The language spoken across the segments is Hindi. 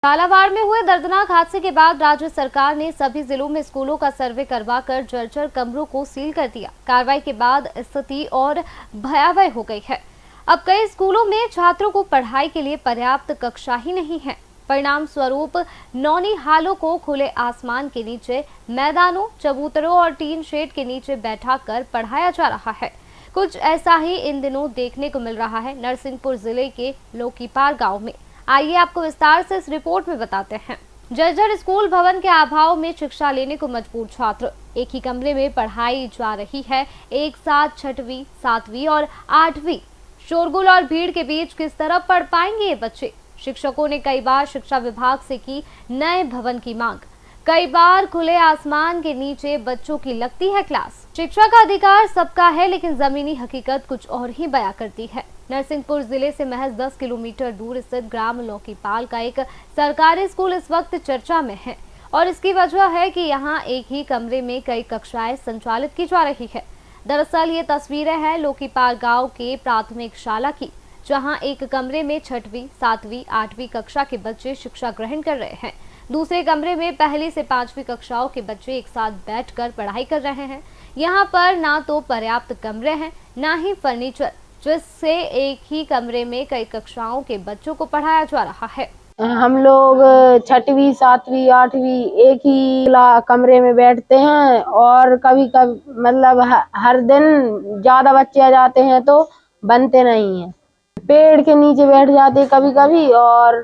झालावाड़ में हुए दर्दनाक हादसे के बाद राज्य सरकार ने सभी जिलों में स्कूलों का सर्वे करवाकर जर्जर कमरों को सील कर दिया। कार्रवाई के बाद स्थिति और भयावह हो गई है। अब कई स्कूलों में छात्रों को पढ़ाई के लिए पर्याप्त कक्षा ही नहीं है। परिणाम स्वरूप नौनिहालों को खुले आसमान के नीचे, मैदानों, चबूतरों और टीन शेड के नीचे बैठाकर पढ़ाया जा रहा है। कुछ ऐसा ही इन दिनों देखने को मिल रहा है नरसिंहपुर जिले के लोकीपार गाँव में। आइए आपको विस्तार से इस रिपोर्ट में बताते हैं। जर्जर स्कूल भवन के अभाव में शिक्षा लेने को मजबूर छात्र। एक ही कमरे में पढ़ाई जा रही है, एक साथ 6वीं, 7वीं और 8वीं। शोरगुल और भीड़ के बीच किस तरह पढ़ पाएंगे ये बच्चे? शिक्षकों ने कई बार शिक्षा विभाग से की नए भवन की मांग। कई बार खुले आसमान के नीचे बच्चों की लगती है क्लास। शिक्षा का अधिकार सबका है, लेकिन जमीनी हकीकत कुछ और ही बयां करती है। नरसिंहपुर जिले से महज 10 किलोमीटर दूर स्थित ग्राम लोकीपाल का एक सरकारी स्कूल इस वक्त चर्चा में है और इसकी वजह है कि यहाँ एक ही कमरे में कई कक्षाएं संचालित की जा रही है। दरअसल ये तस्वीरें हैं लोकीपाल गांव के प्राथमिक शाला की, जहां एक कमरे में 6वीं, 7वीं, 8वीं कक्षा के बच्चे शिक्षा ग्रहण कर रहे हैं। दूसरे कमरे में 1ली से 5वीं कक्षाओं के बच्चे एक साथ बैठकर पढ़ाई कर रहे हैं। यहाँ पर ना तो पर्याप्त कमरे हैं, ना ही फर्नीचर, जिससे एक ही कमरे में कई कक्षाओं के बच्चों को पढ़ाया जा रहा है। हम लोग 6वीं, 7वीं, 8वीं एक ही कमरे में बैठते हैं और कभी कभी मतलब हर दिन ज्यादा बच्चे आ जाते हैं तो बनते नहीं हैं। पेड़ के नीचे बैठ जाते कभी कभी और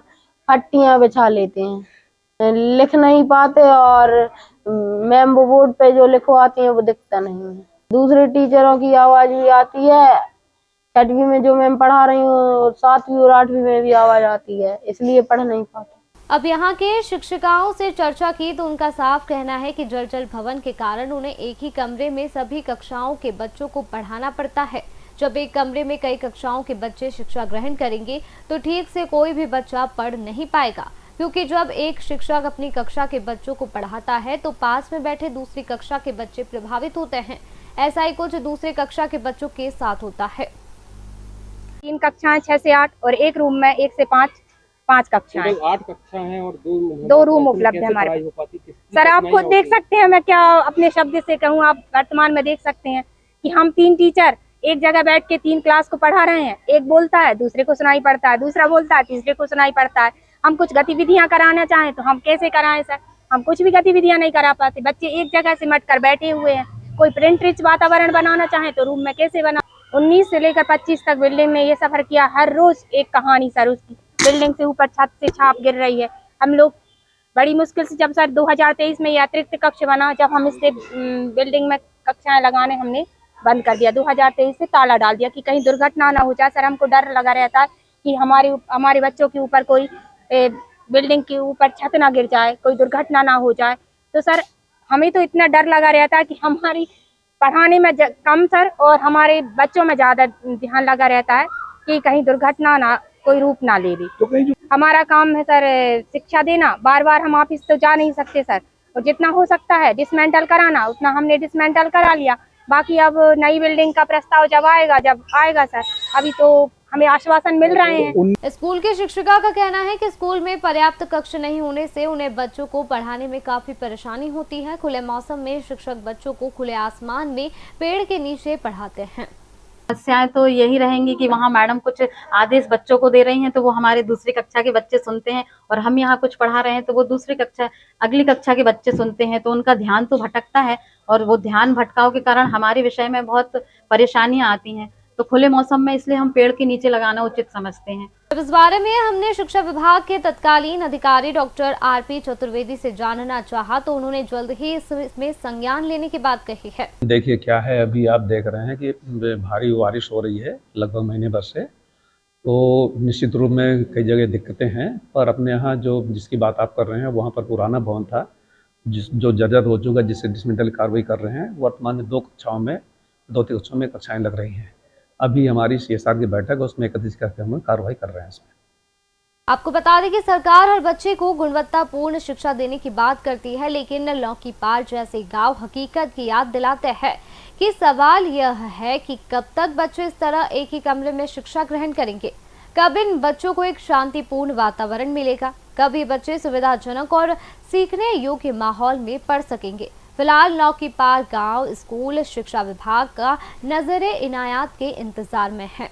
पट्टियां बिछा लेते हैं। लिख नहीं पाते और मैम वो बोर्ड पे जो लिखवाती हैं वो दिखता नहीं है। दूसरे टीचरों की आवाज भी आती है। 6वीं में जो मैम पढ़ा रही हूँ, 7वीं और 8वीं में भी आवाज आती है, इसलिए पढ़ नहीं पाते। अब यहाँ के शिक्षिकाओं से चर्चा की तो उनका साफ कहना है कि जर्जर भवन के कारण उन्हें एक ही कमरे में सभी कक्षाओं के बच्चों को पढ़ाना पड़ता है। जब एक कमरे में कई कक्षाओं के बच्चे शिक्षा ग्रहण करेंगे तो ठीक से कोई भी बच्चा पढ़ नहीं पाएगा, क्योंकि जब एक शिक्षक अपनी कक्षा के बच्चों को पढ़ाता है तो पास में बैठे दूसरी कक्षा के बच्चे प्रभावित होते हैं। ऐसा ही कुछ दूसरे कक्षा के बच्चों के साथ होता है। 3 कक्षाएं 6 से 8 और एक रूम में 1 से 5 कक्षाएं। 8 कक्षा हैं और 2 रूम उपलब्ध है हमारे पास। सर आप खुद देख सकते हैं, मैं क्या अपने शब्द से कहूँ, आप वर्तमान में देख सकते हैं कि हम 3 टीचर एक जगह बैठ के 3 क्लास को पढ़ा रहे हैं। एक बोलता है, दूसरे को सुनाई पड़ता है, दूसरा बोलता है, तीसरे को सुनाई पड़ता है। हम कुछ गतिविधियां कराना चाहें तो हम कैसे कराएं सर? हम कुछ भी गतिविधियां नहीं करा पाते। बच्चे एक जगह सिमट कर बैठे हुए हैं। कोई प्रिंट रिच वातावरण बनाना चाहे तो रूम में कैसे बना? 19 से लेकर 25 तक बिल्डिंग में ये सफर किया। हर रोज एक कहानी सर, उसकी बिल्डिंग से ऊपर छत से छाप गिर रही है। हम लोग बड़ी मुश्किल से, जब सर 2023 में ये अतिरिक्त कक्ष बना, जब हम इससे बिल्डिंग में कक्षाएं लगाने हमने बंद कर दिया। 2023 से ताला डाल दिया कि कहीं दुर्घटना ना हो जाए। सर हमको डर लगा रहता है कि हमारे बच्चों के ऊपर कोई बिल्डिंग के ऊपर छत ना गिर जाए, कोई दुर्घटना ना हो जाए। तो सर हमें तो इतना डर लगा रहता है कि हमारी पढ़ाने में कम सर और हमारे बच्चों में ज्यादा ध्यान लगा रहता है कि कहीं दुर्घटना ना कोई रूप ना ले ली। तो हमारा काम है सर शिक्षा देना। बार बार हम ऑफिस तो जा नहीं सकते सर, और जितना हो सकता है डिसमेंटल कराना उतना हमने डिसमेंटल करा लिया। बाकी अब नई बिल्डिंग का प्रस्ताव जब आएगा सर, अभी तो हमें आश्वासन मिल रहे हैं। स्कूल की शिक्षिका का कहना है कि स्कूल में पर्याप्त कक्ष नहीं होने से उन्हें बच्चों को पढ़ाने में काफी परेशानी होती है। खुले मौसम में शिक्षक बच्चों को खुले आसमान में पेड़ के नीचे पढ़ाते हैं। समस्याएं तो यही रहेंगी कि वहाँ मैडम कुछ आदेश बच्चों को दे रही हैं तो वो हमारे दूसरी कक्षा के बच्चे सुनते हैं, और हम यहाँ कुछ पढ़ा रहे हैं तो वो अगली कक्षा के बच्चे सुनते हैं, तो उनका ध्यान तो भटकता है और वो ध्यान भटकाव के कारण हमारे विषय में बहुत परेशानियां आती हैं। तो खुले मौसम में इसलिए हम पेड़ के नीचे लगाना उचित समझते हैं। इस बारे में हमने शिक्षा विभाग के तत्कालीन अधिकारी डॉक्टर आरपी चतुर्वेदी से जानना चाहा तो उन्होंने जल्द ही इसमें संज्ञान लेने की बात कही है। देखिए क्या है, अभी आप देख रहे हैं कि भारी बारिश हो रही है लगभग महीने भर से, तो निश्चित रूप में कई जगह दिक्कतें हैं। पर अपने यहाँ जिसकी बात आप कर रहे हैं वहाँ पर पुराना भवन था जो जर्जर हो चुका, जिससे डिसमेंटल कार्रवाई कर रहे हैं। वर्तमान में 2 कक्षाओं में कक्षाएं लग रही हैं। अभी हमारी CSR की बैठक है, उसमें 31 करके हम कार्रवाई कर रहे हैं इसमें। आपको बता दें कि सरकार हर बच्चे को गुणवत्तापूर्ण शिक्षा देने की बात करती है, लेकिन लोकीपार जैसे गांव हकीकत की याद दिलाते हैं कि सवाल यह है कि कब तक बच्चे इस तरह एक ही कमरे में शिक्षा ग्रहण करेंगे, कब इन बच्चों को एक शांतिपूर्ण वातावरण मिलेगा। कब ये बच्चे सुविधाजनक और सीखने योग्य माहौल में पढ़ सकेंगे। फिलहाल नौकी पार गांव स्कूल शिक्षा विभाग का नजरे इनायत के इंतजार में है।